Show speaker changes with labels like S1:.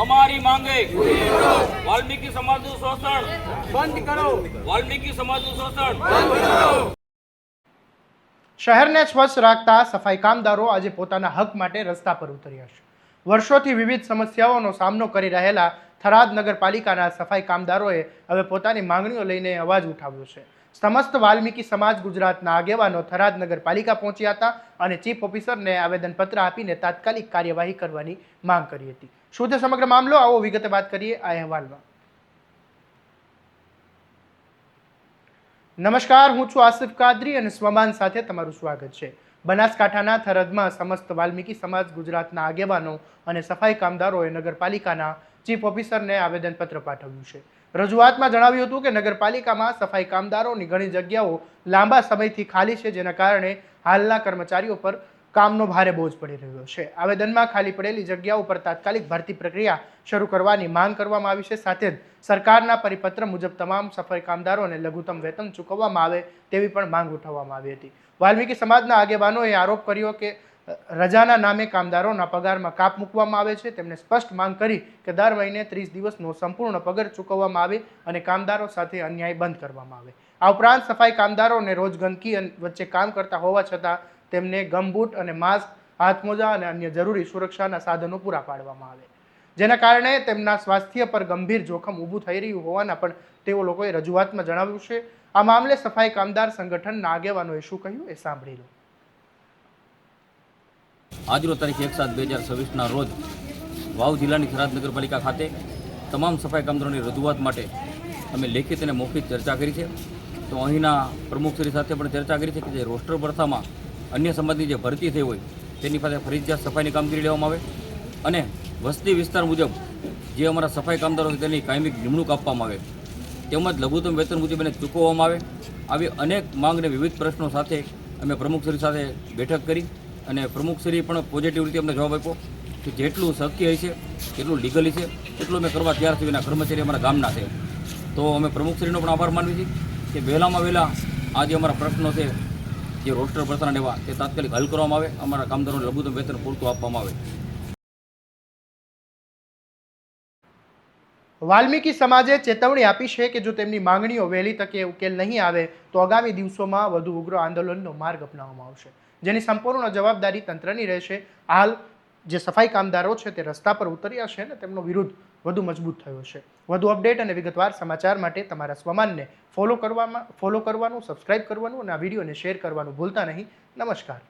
S1: અમારી માંગે વાલ્મીકી સમાજનું શોષણ
S2: બંધ કરો.
S1: વાલ્મીકી સમાજનું શોષણ
S3: શહેરને સ્વચ્છ રાખતા સફાઈ કામદારો આજે પોતાના હક માટે રસ્તા પર ઉતર્યા છે. વર્ષોથી વિવિધ સમસ્યાઓનો સામનો કરી રહેલા થરાદ નગરપાલિકાના સફાઈ કામદારોએ હવે પોતાની માંગણીઓ લઈને અવાજ ઉઠાવ્યો છે. સમસ્ત વાલ્મીકી સમાજ ગુજરાતના આગેવાનો થરાદ નગરપાલિકા પહોંચ્યા હતા અને ચીફ ઓફિસરને આવેદનપત્ર આપીને તાત્કાલિક કાર્યવાહી કરવાની માંગ કરી હતી. શું છે સમગ્ર મામલો, આવો વિગતે વાત કરીએ આ અહેવાલમાં. નમસ્કાર, હું છું આસિફ કાદરી અને સ્વમાન સાથે તમારું સ્વાગત છે. બનાસકાંઠાના થરાદમાં સમસ્ત વાલ્મીકી સમાજ ગુજરાતના આગેવાનો અને સફાઈ કામદારોએ નગરપાલિકાના ચીફ ઓફિસરને આવેદનપત્ર પાઠવ્યું છે. રજૂઆતમાં જણાવ્યું હતું કે નગરપાલિકામાં સફાઈ કામદારોની ઘણી જગ્યાઓ લાંબા સમયથી ખાલી છે, જેના કારણે હાલના કર્મચારીઓ પર કામનો ભારે બોજ પડી રહ્યો છે. આવેદનમાં ખાલી પડેલી જગ્યાઓ પર તાત્કાલિક ભરતી પ્રક્રિયા શરૂ કરવાની માંગ કરવામાં આવી છે. સાથે જ સરકારના પરિપત્ર મુજબ તમામ સફાઈ કામદારોને લઘુત્તમ વેતન ચૂકવવામાં આવે તેવી પણ માંગ ઉઠાવવામાં આવી હતી. વાલ્મીકી સમાજના આગેવાનોએ આરોપ કર્યો કે રજાના નામે કામદારોના પગારમાં કાપ મૂકવામાં આવે છે. તેમણે સ્પષ્ટ માંગ કરી કે દર મહિને 30 દિવસનો સંપૂર્ણ પગાર ચૂકવવામાં આવે અને કામદારો સાથે અન્યાય બંધ કરવામાં આવે. આ ઉપરાંત સફાઈ કામદારોને રોજ ગંદકી વચ્ચે કામ કરતા હોવા છતાં તેમને ગમબૂટ અને માસ્ક, હાથમોજા અને અન્ય જરૂરી સુરક્ષાના સાધનો પૂરા પાડવામાં આવે, જેના કારણે તેમના સ્વાસ્થ્ય પર ગંભીર જોખમ ઊભું થઈ રહ્યું હોવાના પણ તેઓ લોકોએ રજૂઆતમાં જણાવ્યું છે. આ મામલે સફાઈ કામદાર સંગઠનના આગેવાનોએ શું કહ્યું એ સાંભળી લો.
S4: આજરોજ તારીખ 1/7/2026ના રોજ વાવ જિલ્લાની થરાદ નગરપાલિકા ખાતે તમામ સફાઈ કામદારોની રજૂઆત માટે અમે લેખિત અને મૌખિક ચર્ચા કરી છે. તો અહીંના પ્રમુખશ્રી સાથે પણ ચર્ચા કરી છે કે જે રોસ્ટર પ્રથામાં અન્ય સમાજની જે ભરતી થઈ હોય તેની પાસે ફરજિયાત સફાઈની કામગીરી લેવામાં આવે અને વસ્તી વિસ્તાર મુજબ જે અમારા સફાઈ કામદારો છે તેની કાયમી નિમણૂક આપવામાં આવે, તેમજ લઘુત્તમ વેતન મુજબ એને ચૂકવવામાં આવે. આવી અનેક માંગને વિવિધ પ્રશ્નો સાથે અમે પ્રમુખશ્રી સાથે બેઠક કરી અને પ્રમુખશ્રી પણ પોઝિટિવ રીતે અમને જવાબ આપ્યો કે જેટલું શક્ય છે, જેટલું લીગલી છે એટલું અમે કરવા તૈયાર છીએ. એના કર્મચારી અમારા ગામના છે. તો અમે પ્રમુખશ્રીનો પણ આભાર માનવી છીએ કે વહેલામાં વહેલા આ જે અમારા પ્રશ્નો છે, જે રોસ્ટર પ્રથાના લેવા તે તાત્કાલિક હલ કરવામાં આવે, અમારા કામદારોને લઘુત્તમ વેતન પૂરતું આપવામાં આવે.
S3: વાલ્મીકી સમાજે ચેતવણી આપી છે કે જો તેમની માંગણીઓ વહેલી તકે ઉકેલ નહીં આવે તો આગામી દિવસોમાં વધુ ઉગ્ર આંદોલનનો માર્ગ અપનાવવામાં આવશે, જેની સંપૂર્ણ જવાબદારી તંત્રની રહેશે. હાલ જે સફાઈ કામદારો છે તે રસ્તા પર ઉતર્યા છે અને તેમનો વિરોધ વધુ મજબૂત થયો છે. વધુ અપડેટ અને વિગતવાર સમાચાર માટે તમારા સ્વમાનને ફોલો કરવાનું, સબસ્ક્રાઇબ કરવાનું અને આ વિડીયોને શેર કરવાનું ભૂલતા નહીં. નમસ્કાર.